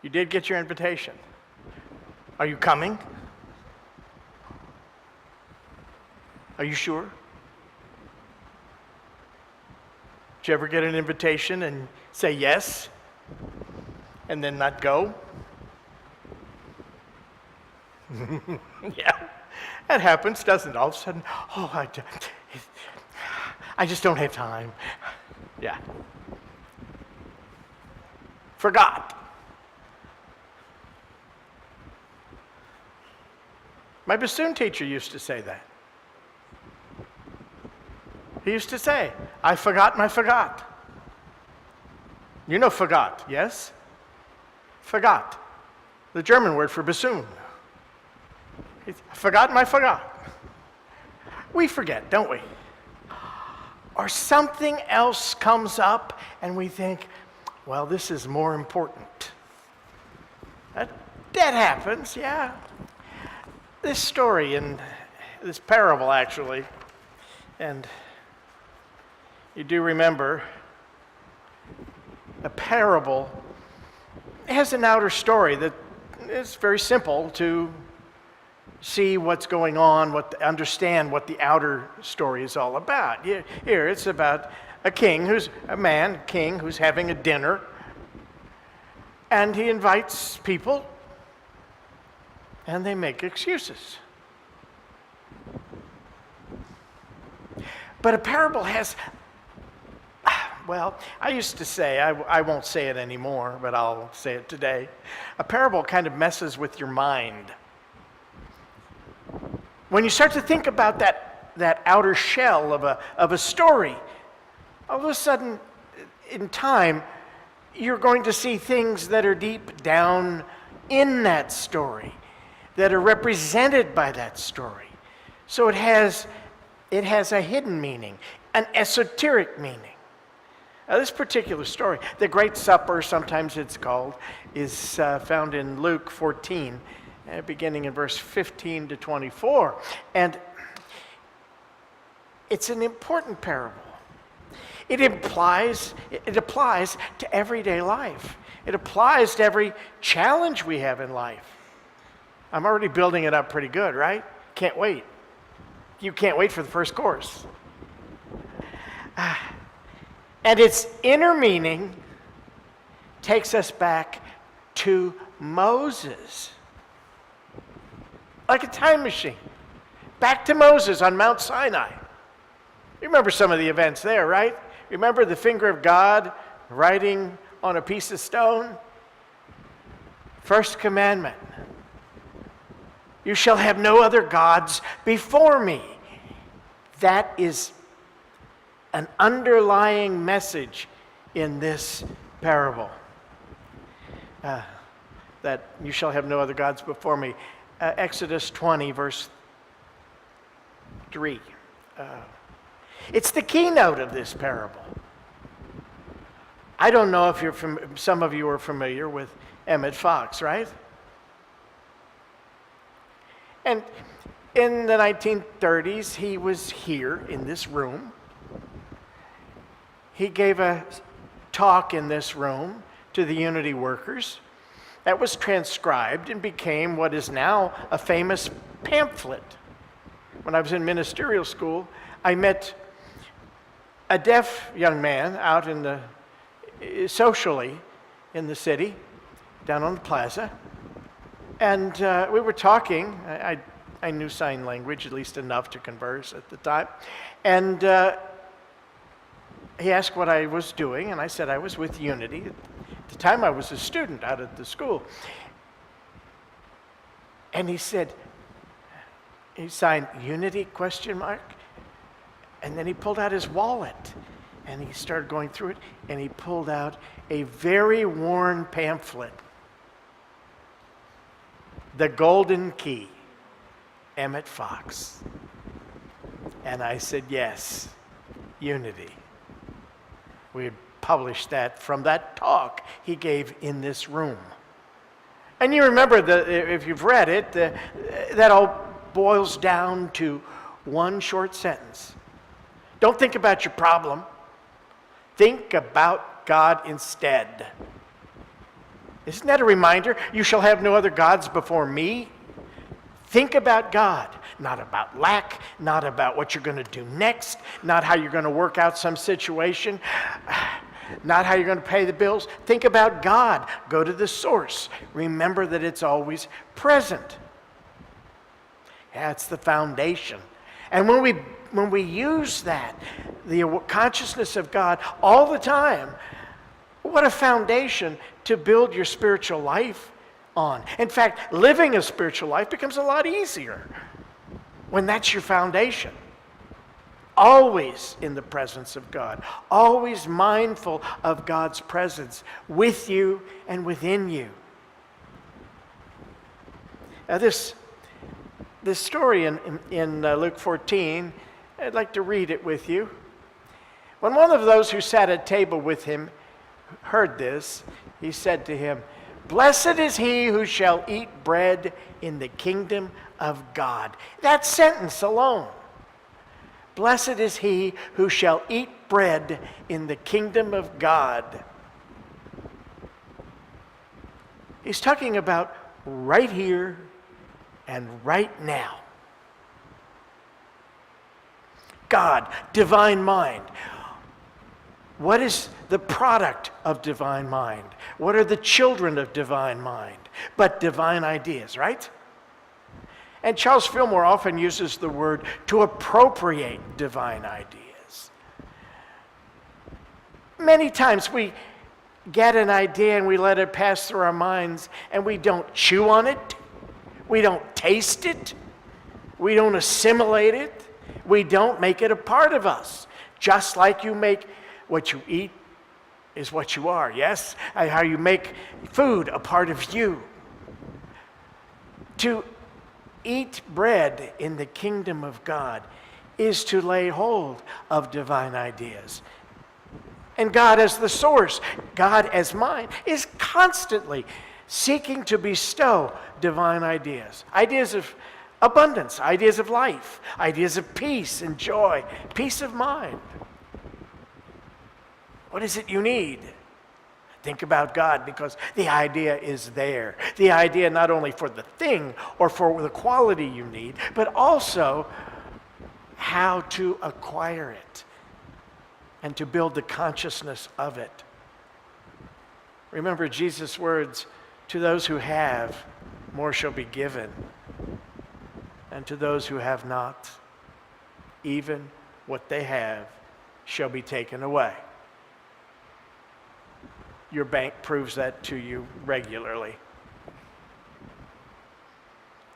You did get your invitation. Are you coming? Are you sure? Did you ever get an invitation and say yes, and then not go? Yeah, that happens, doesn't it? All of a sudden, I just don't have time. Yeah. Forgot. My bassoon teacher used to say that. He used to say, I forgot my forgot. You know forgot, yes? Forgot. The German word for bassoon. Forgot my forgot. We forget, don't we? Or something else comes up and we think, well, this is more important. That happens, yeah. This story and this parable, actually, and you do remember, a parable has an outer story that is very simple to see what's going on, understand what the outer story is all about. Here it's about a king who's having a dinner, and he invites people, and they make excuses. But a parable has, well, I used to say, I won't say it anymore, but I'll say it today. A parable kind of messes with your mind. When you start to think about that outer shell of a story, all of a sudden, in time, you're going to see things that are deep down in that story, that are represented by that story. So it has a hidden meaning, an esoteric meaning. Now, this particular story, the Great Supper, sometimes it's called, is found in Luke 14, beginning in verse 15 to 24. And it's an important parable. It applies to everyday life. It applies to every challenge we have in life. I'm already building it up pretty good, right? Can't wait. You can't wait for the first course. And its inner meaning takes us back to Moses. Like a time machine. Back to Moses on Mount Sinai. You remember some of the events there, right? Remember the finger of God writing on a piece of stone? First Commandment. You shall have no other gods before me. That is an underlying message in this parable. That you shall have no other gods before me. Exodus 20, verse 3. It's the keynote of this parable. I don't know if some of you are familiar with Emmett Fox, right? And in the 1930s, he was here in this room. He gave a talk in this room to the Unity workers that was transcribed and became what is now a famous pamphlet. When I was in ministerial school, I met a deaf young man out socially in the city, down on the plaza, and we were talking. I knew sign language, at least enough to converse at the time, and he asked what I was doing, and I said I was with Unity. At the time, I was a student out at the school. And he said, he signed Unity, ? And then he pulled out his wallet, and he started going through it, and he pulled out a very worn pamphlet, The Golden Key, Emmett Fox. And I said, yes, Unity. We had published that from that talk he gave in this room. And you remember, if you've read it, that all boils down to one short sentence. Don't think about your problem. Think about God instead. Isn't that a reminder? You shall have no other gods before me. Think about God, not about lack, not about what you're going to do next, not how you're going to work out some situation, not how you're going to pay the bills. Think about God. Go to the source. Remember that it's always present. That's the foundation. And when we use that, the consciousness of God all the time, what a foundation to build your spiritual life on. In fact, living a spiritual life becomes a lot easier when that's your foundation. Always in the presence of God, always mindful of God's presence with you and within you. Now this story in Luke 14, I'd like to read it with you. When one of those who sat at table with him heard this, he said to him, "Blessed is he who shall eat bread in the kingdom of God." That sentence alone. Blessed is he who shall eat bread in the kingdom of God. He's talking about right here and right now. God, divine mind. What is the product of divine mind? What are the children of divine mind? But divine ideas, right? And Charles Fillmore often uses the word to appropriate divine ideas. Many times we get an idea and we let it pass through our minds and we don't chew on it, we don't taste it, we don't assimilate it, we don't make it a part of us. Just like you make what you eat is what you are, yes? How you make food a part of you. To eat bread in the kingdom of God is to lay hold of divine ideas. And God as the source, God as mind, is constantly seeking to bestow divine ideas. Ideas of abundance, ideas of life, ideas of peace and joy, peace of mind. What is it you need? Think about God, because the idea is there. The idea not only for the thing or for the quality you need, but also how to acquire it and to build the consciousness of it. Remember Jesus' words, "To those who have, more shall be given. And to those who have not, even what they have shall be taken away." Your bank proves that to you regularly.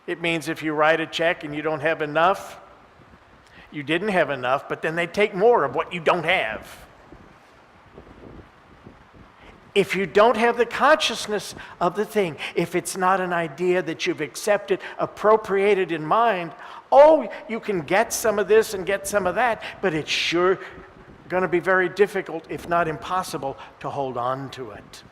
It means if you write a check and you don't have enough, you didn't have enough, but then they take more of what you don't have. If you don't have the consciousness of the thing, if it's not an idea that you've accepted, appropriated in mind, you can get some of this and get some of that, but it's sure going to be very difficult, if not impossible, to hold on to it.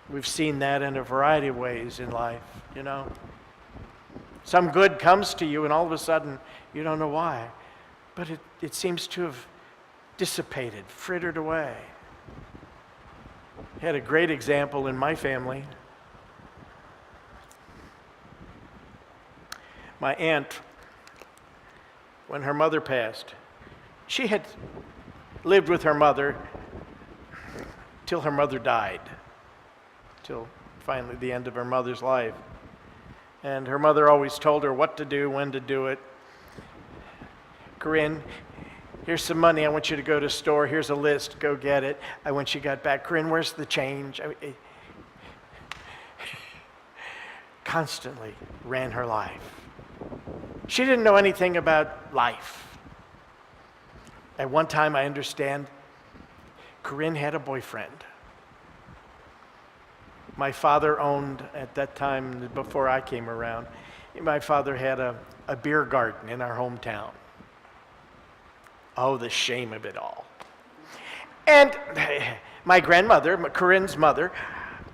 We've seen that in a variety of ways in life, you know. Some good comes to you and all of a sudden you don't know why, but it seems to have dissipated, frittered away. I had a great example in my family. My aunt, when her mother passed, she had lived with her mother till her mother died, till finally the end of her mother's life. And her mother always told her what to do, when to do it. "Corinne, here's some money. I want you to go to the store. Here's a list. Go get it." When she got back, "Corinne, where's the change?" Constantly ran her life. She didn't know anything about life. At one time, I understand, Corinne had a boyfriend. My father owned, at that time, before I came around, my father had a beer garden in our hometown. Oh, the shame of it all. And my grandmother, Corinne's mother,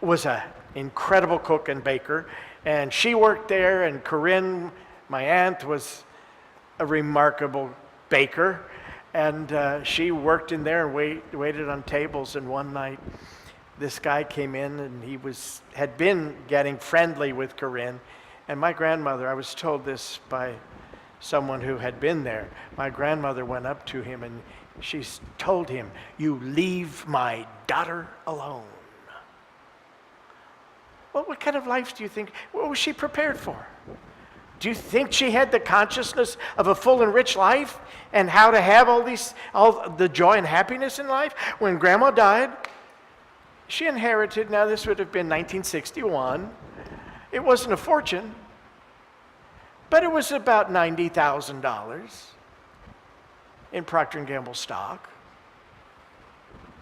was an incredible cook and baker, and she worked there, and Corinne, my aunt, was a remarkable baker, And she worked in there and waited on tables. And one night, this guy came in, and he had been getting friendly with Corinne. And my grandmother, I was told this by someone who had been there, my grandmother went up to him and she told him, "You leave my daughter alone." Well, what kind of life do you think, what was she prepared for? Do you think she had the consciousness of a full and rich life and how to have all the joy and happiness in life? When Grandma died, she inherited, now this would have been 1961. It wasn't a fortune, but it was about $90,000 in Procter & Gamble stock.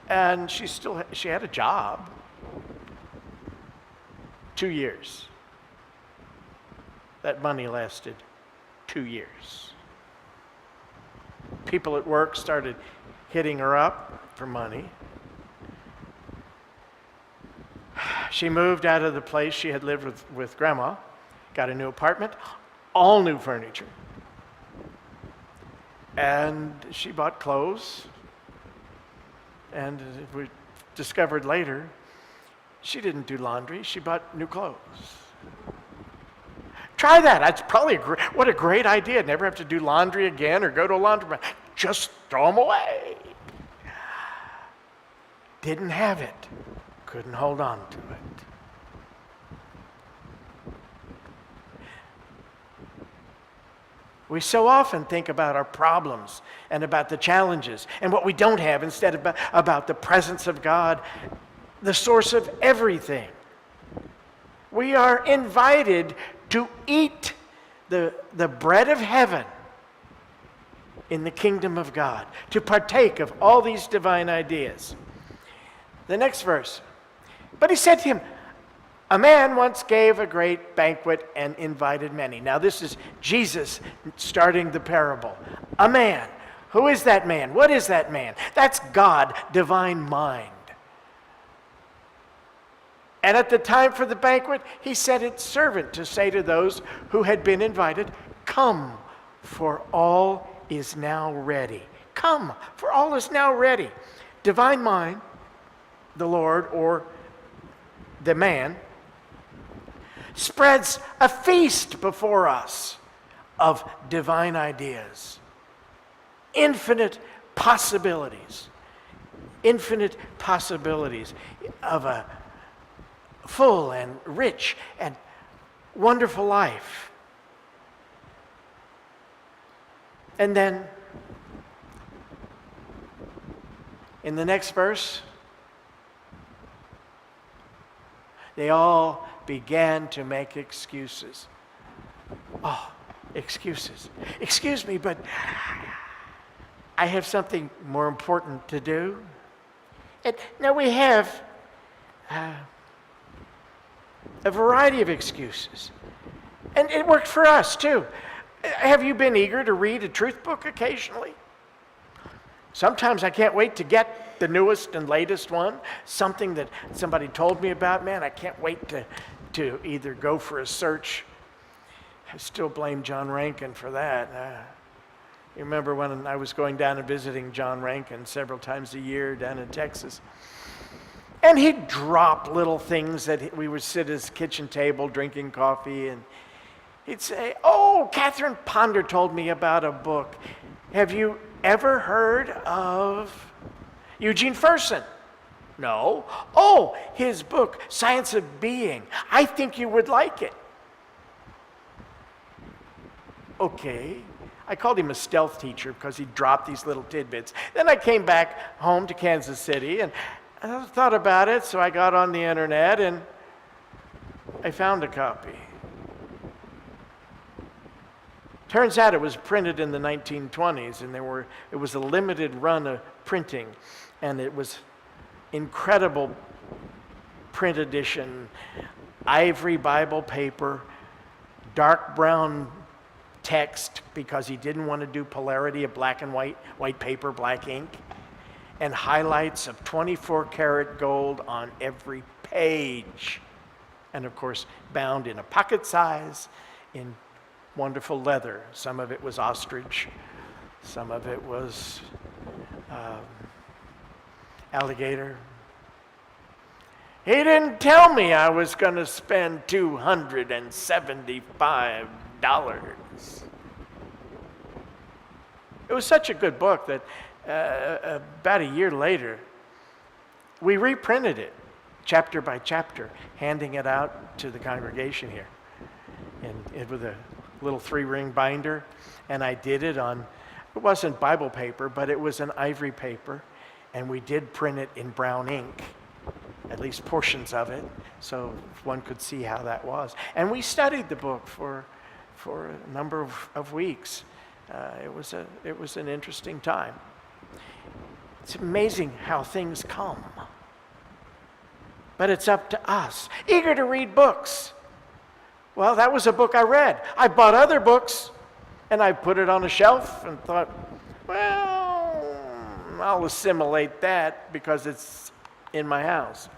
And she had a job. 2 years. That money lasted 2 years. People at work started hitting her up for money. She moved out of the place she had lived with Grandma, got a new apartment, all new furniture. And she bought clothes. And we discovered later, she didn't do laundry, she bought new clothes. Try that. That's probably what a great idea. Never have to do laundry again or go to a laundromat. Just throw them away. Didn't have it. Couldn't hold on to it. We so often think about our problems and about the challenges and what we don't have instead of about the presence of God, the source of everything. We are invited to eat the bread of heaven in the kingdom of God, to partake of all these divine ideas. The next verse. But he said to him, "A man once gave a great banquet and invited many." Now this is Jesus starting the parable. A man. Who is that man? What is that man? That's God, divine mind. And at the time for the banquet, he sent his servant to say to those who had been invited, "Come, for all is now ready." Come, for all is now ready. Divine mind, the Lord, or the man, spreads a feast before us of divine ideas. Infinite possibilities. Infinite possibilities of a full and rich and wonderful life. And then, in the next verse, they all began to make excuses. Oh, excuses. Excuse me, but I have something more important to do. And now we have a variety of excuses. And it worked for us too. Have you been eager to read a truth book occasionally? Sometimes I can't wait to get the newest and latest one, something that somebody told me about. Man, I can't wait to either go for a search. I still blame John Rankin for that. You remember when I was going down and visiting John Rankin several times a year down in Texas. And he'd drop little things that we would sit at his kitchen table drinking coffee, and he'd say, "Oh, Catherine Ponder told me about a book. Have you ever heard of Eugene Fersen?" "No." "Oh, his book, Science of Being. I think you would like it." Okay. I called him a stealth teacher because he dropped these little tidbits. Then I came back home to Kansas City and I thought about it, so I got on the internet and I found a copy. Turns out it was printed in the 1920s, and it was a limited run of printing, and it was incredible print edition, ivory Bible paper, dark brown text because he didn't want to do polarity of black and white paper, black ink, and highlights of 24 karat gold on every page. And of course, bound in a pocket size in wonderful leather. Some of it was ostrich, Some of it was alligator. He didn't tell me I was going to spend $275. It was such a good book that about a year later, we reprinted it, chapter by chapter, handing it out to the congregation here. And it with a little 3-ring binder. And I did it on, it wasn't Bible paper, but it was an ivory paper. And we did print it in brown ink, at least portions of it, so one could see how that was. And we studied the book for a number of weeks. It was an interesting time. It's amazing how things come. But it's up to us. Eager to read books. Well, that was a book I read. I bought other books, and I put it on a shelf and thought, well, I'll assimilate that because it's in my house.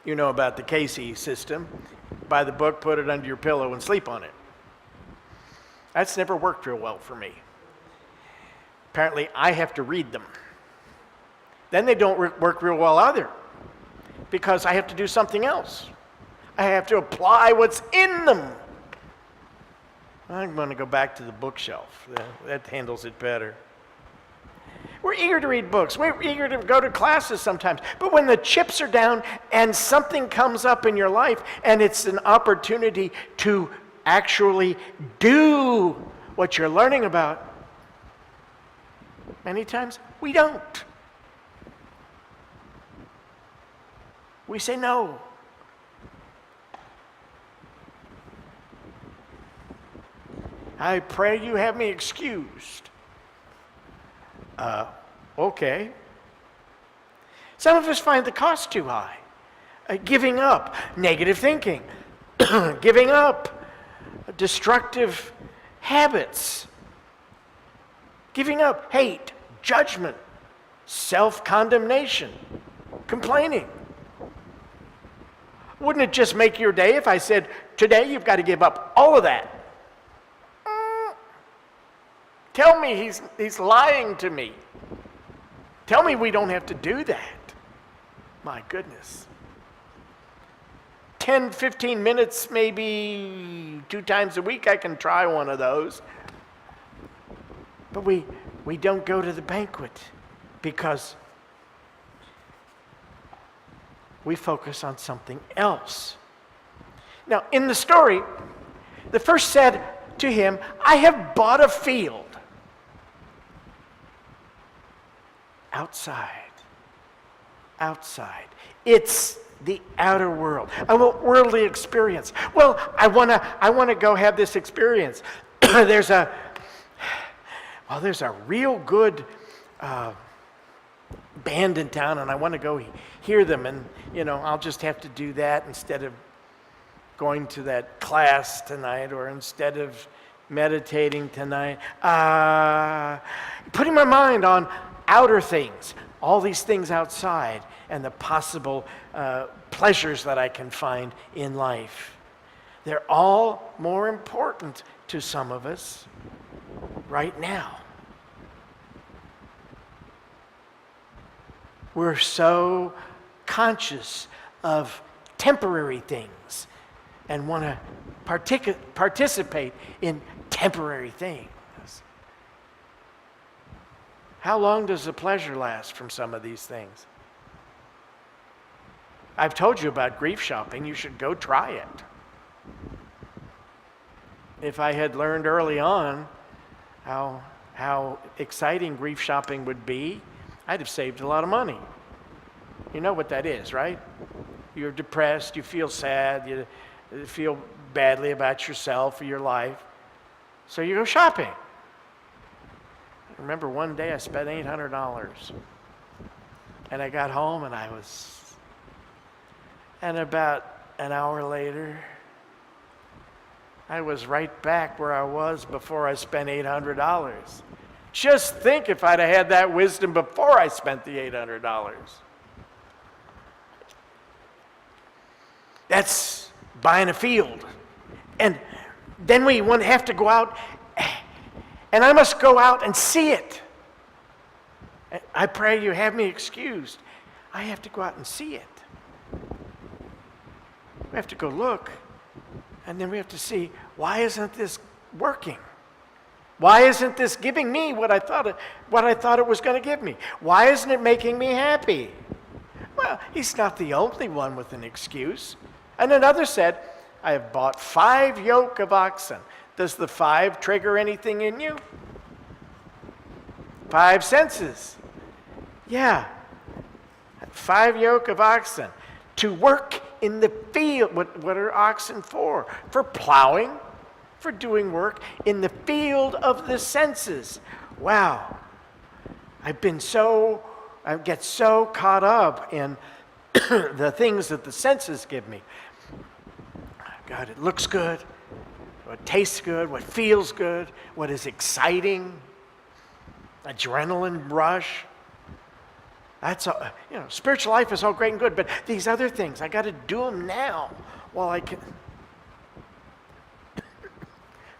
You know about the Casey system. Buy the book, put it under your pillow, and sleep on it. That's never worked real well for me. Apparently, I have to read them. Then they don't work real well either, because I have to do something else. I have to apply what's in them. I'm going to go back to the bookshelf. That handles it better. We're eager to read books. We're eager to go to classes sometimes. But when the chips are down and something comes up in your life and it's an opportunity to actually do what you're learning about, many times we don't. We say no. I pray you have me excused. Okay. Some of us find the cost too high. Giving up, negative thinking, giving up destructive habits, giving up hate, judgment, self-condemnation, complaining. Wouldn't it just make your day if I said, today you've got to give up all of that? Tell me he's lying to me. Tell me we don't have to do that. My goodness. 10, 15 minutes, maybe 2 times a week, I can try one of those. But we don't go to the banquet because we focus on something else. Now, in the story, the first said to him, I have bought a field. Outside. It's the outer world, a worldly experience. Well, I want to go have this experience. There's a real good band in town, and I want to go hear them, and I'll just have to do that instead of going to that class tonight, or instead of meditating tonight. Putting my mind on outer things, all these things outside, and the possible pleasures that I can find in life. They're all more important to some of us right now. We're so conscious of temporary things and want to participate in temporary things. How long does the pleasure last from some of these things? I've told you about grief shopping. You should go try it. If I had learned early on how exciting grief shopping would be, I'd have saved a lot of money. You know what that is, right? You're depressed, you feel sad, you feel badly about yourself or your life, so you go shopping. I remember one day I spent $800, and I got home and about an hour later, I was right back where I was before I spent $800. Just think if I'd have had that wisdom before I spent the $800. That's buying a field. And then we have to go out, and I must go out and see it. I pray you have me excused. I have to go out and see it. We have to go look, and then we have to see, why isn't this working? Why isn't this giving me what I thought it was going to give me? Why isn't it making me happy? Well, he's not the only one with an excuse. And another said, I have bought 5 yoke of oxen. Does the 5 trigger anything in you? 5 senses. Yeah. 5 yoke of oxen. To work in the field. What are oxen for? For plowing, for doing work in the field of the senses. Wow. I get so caught up in the things that the senses give me. God, it looks good, what tastes good, what feels good, what is exciting, adrenaline rush. That's all, spiritual life is all great and good, but these other things, I got to do them now while I can.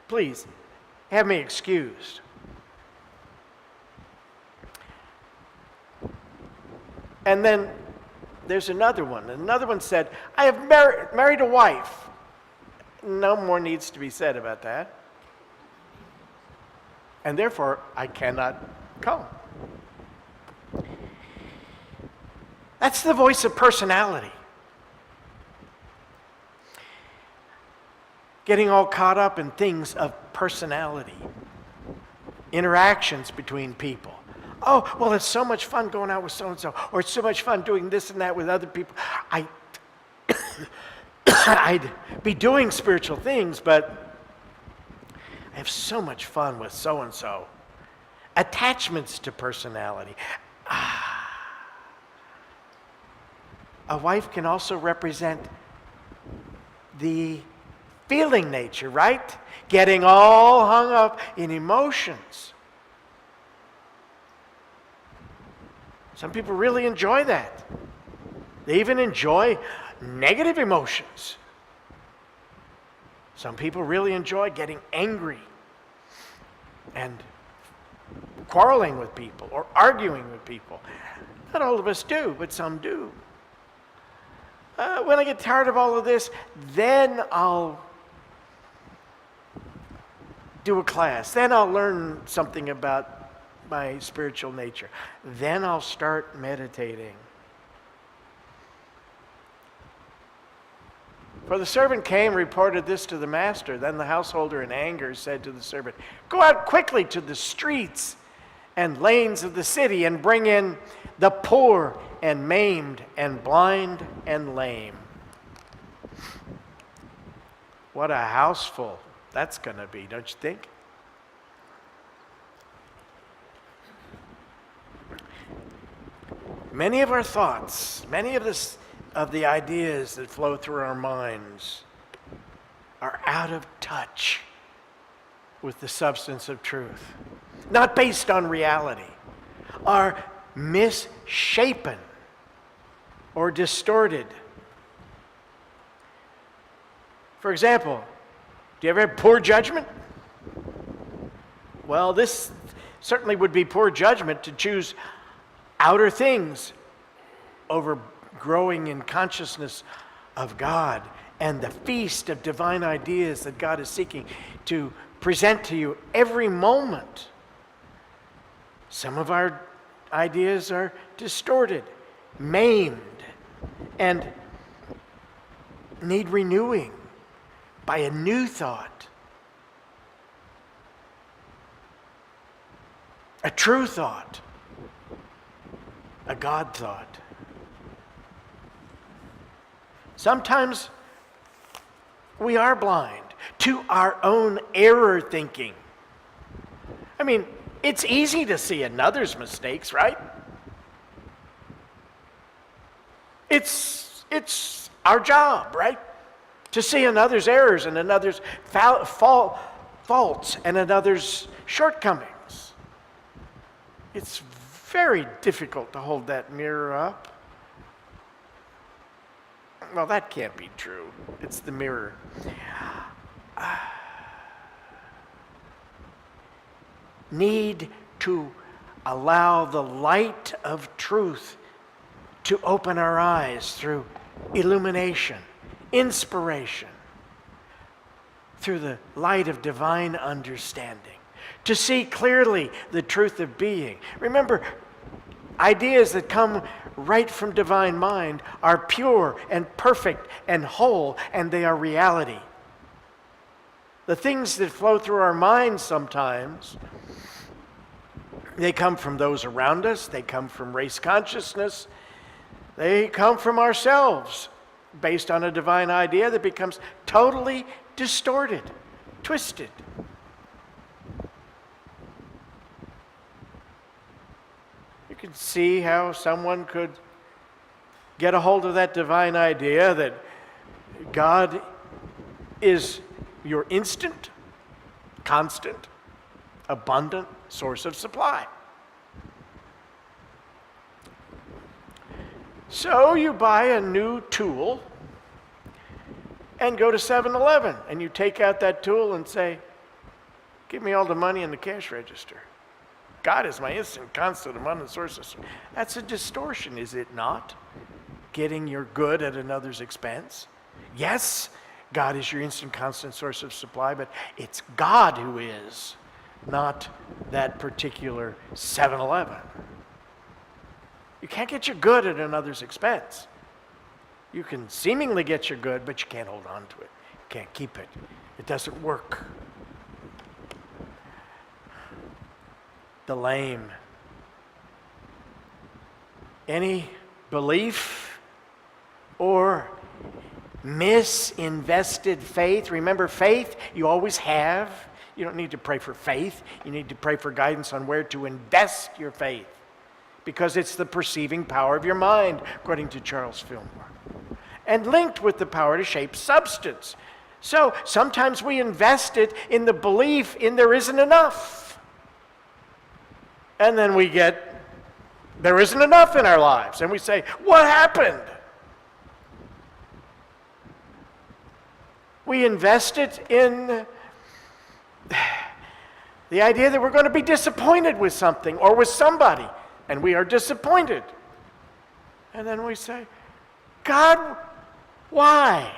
Please, have me excused. And then there's another one. Another one said, I have married a wife. No more needs to be said about that. And therefore, I cannot come. That's the voice of personality. Getting all caught up in things of personality. Interactions between people. Oh, well, it's so much fun going out with so-and-so, or it's so much fun doing this and that with other people. I'd be doing spiritual things, but I have so much fun with so-and-so. Attachments to personality. A wife can also represent the feeling nature, right? Getting all hung up in emotions. Some people really enjoy that. They even enjoy negative emotions. Some people really enjoy getting angry and quarreling with people or arguing with people. Not all of us do, but some do. When I get tired of all of this, then I'll do a class. Then I'll learn something about my spiritual nature. Then I'll start meditating. For the servant came, reported this to the master. Then the householder in anger said to the servant, go out quickly to the streets and lanes of the city and bring in the poor and maimed and blind and lame. What a house full that's going to be, don't you think? Many of our thoughts, many of the ideas that flow through our minds are out of touch with the substance of truth, not based on reality, are misshapen or distorted. For example, do you ever have poor judgment? Well, this certainly would be poor judgment to choose outer things over growing in consciousness of God and the feast of divine ideas that God is seeking to present to you every moment. Some of our ideas are distorted, maimed, and need renewing by a new thought, a true thought, a God thought. Sometimes we are blind to our own error thinking. I mean, it's easy to see another's mistakes, right? It's our job, right? To see another's errors and another's faults and another's shortcomings. It's very difficult to hold that mirror up. Well, that can't be true. It's the mirror. need to allow the light of truth to open our eyes through illumination, inspiration, through the light of divine understanding, to see clearly the truth of being. Remember, ideas that come right from divine mind are pure and perfect and whole, and they are reality. The things that flow through our minds sometimes, they come from those around us, they come from race consciousness, they come from ourselves, based on a divine idea that becomes totally distorted, twisted. You can see how someone could get a hold of that divine idea that God is your instant, constant, abundant source of supply. So you buy a new tool and go to 7-Eleven and you take out that tool and say, give me all the money in the cash register. God is my instant, constant, abundant source of supply. That's a distortion, is it not? Getting your good at another's expense. Yes, God is your instant, constant source of supply, but it's God who is, not that particular 7-Eleven. You can't get your good at another's expense. You can seemingly get your good, but you can't hold on to it. You can't keep it. It doesn't work. The lame. Any belief or misinvested faith. Remember, faith you always have. You don't need to pray for faith. You need to pray for guidance on where to invest your faith, because it's the perceiving power of your mind, according to Charles Fillmore, and linked with the power to shape substance. So sometimes we invest it in the belief in there isn't enough. And then we get, there isn't enough in our lives. And we say, what happened? We invest it in the idea that we're going to be disappointed with something or with somebody. And we are disappointed. And then we say, God, why?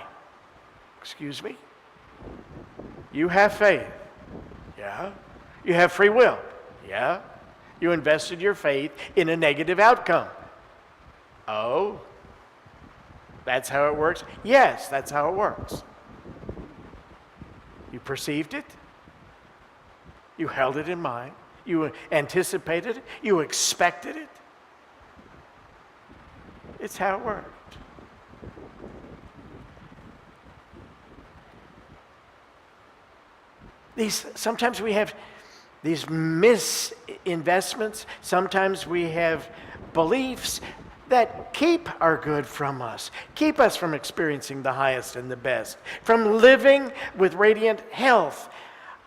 Excuse me? You have faith. Yeah. You have free will. Yeah. You invested your faith in a negative outcome. Oh, that's how it works? Yes, that's how it works. You perceived it. You held it in mind. You anticipated it. You expected it. It's how it worked. Sometimes we have these misinvestments. Sometimes we have beliefs that keep our good from us, keep us from experiencing the highest and the best, from living with radiant health,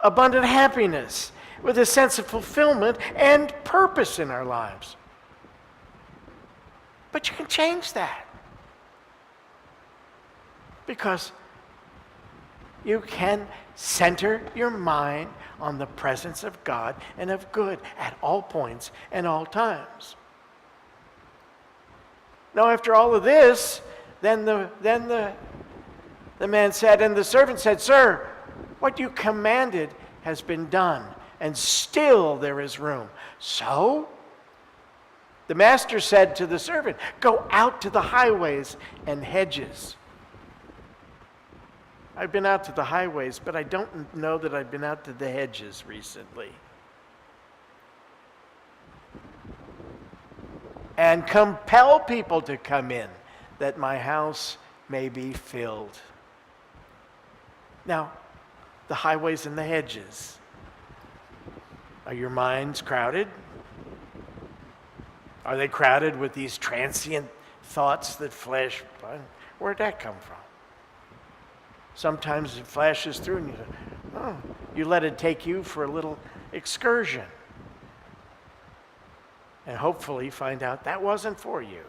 abundant happiness, with a sense of fulfillment and purpose in our lives. But you can change that, because you can center your mind on the presence of God and of good at all points and all times. Now, after all of this, then the man said, and the servant said, Sir, what you commanded has been done, and still there is room. So the master said to the servant, Go out to the highways and hedges. I've been out to the highways, but I don't know that I've been out to the hedges recently. And compel people to come in, that my house may be filled. Now, the highways and the hedges. Are your minds crowded? Are they crowded with these transient thoughts that flash by? Where'd that come from? Sometimes it flashes through and you say, oh, you let it take you for a little excursion. And hopefully find out that wasn't for you.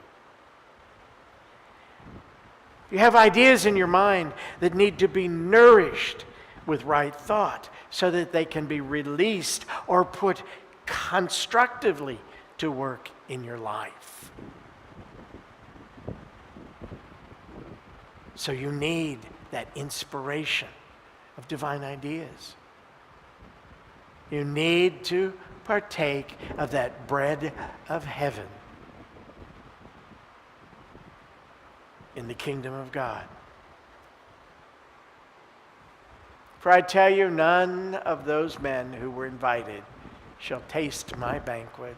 You have ideas in your mind that need to be nourished with right thought so that they can be released or put constructively to work in your life. So you need that inspiration of divine ideas. You need to partake of that bread of heaven in the kingdom of God. For I tell you, none of those men who were invited shall taste my banquet.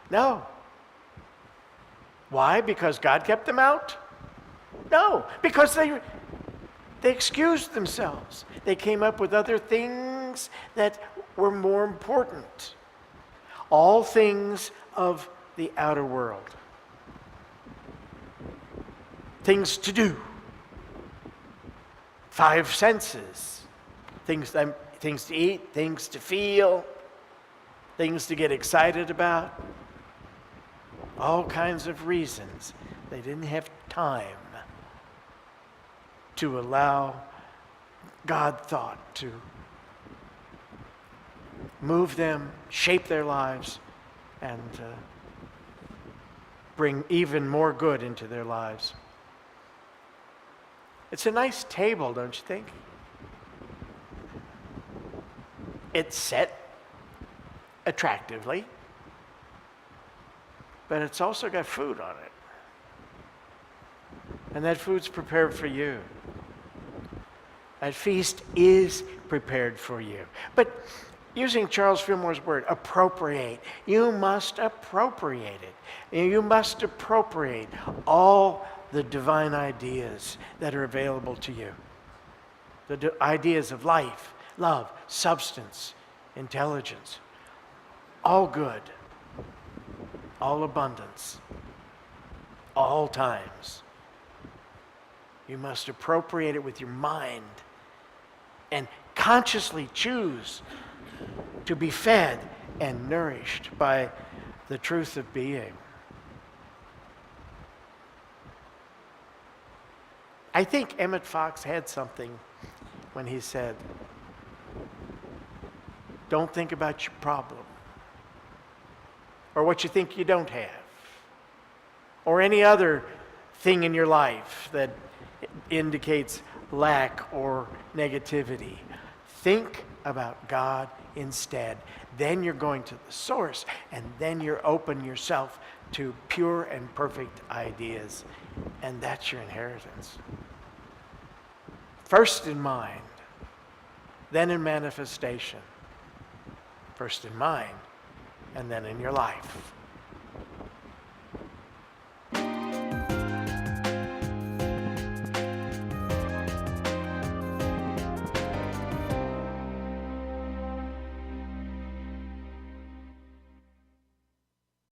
No. Why? Because God kept them out? No, because they excused themselves. They came up with other things that were more important. All things of the outer world. Things to do. Five senses. Things to eat, things to feel, things to get excited about. All kinds of reasons. They didn't have time to allow God thought to move them, shape their lives, and bring even more good into their lives. It's a nice table, don't you think? It's set attractively, but it's also got food on it. And that food's prepared for you. That feast is prepared for you. But using Charles Fillmore's word, appropriate. You must appropriate it. You must appropriate all the divine ideas that are available to you. The ideas of life, love, substance, intelligence, all good, all abundance, all times. You must appropriate it with your mind and consciously choose to be fed and nourished by the truth of being. I think Emmett Fox had something when he said, don't think about your problem or what you think you don't have or any other thing in your life that indicates lack or negativity. Think about God instead. Then you're going to the source, and then you're open yourself to pure and perfect ideas, and that's your inheritance. First in mind, then in manifestation. First in mind, and then in your life.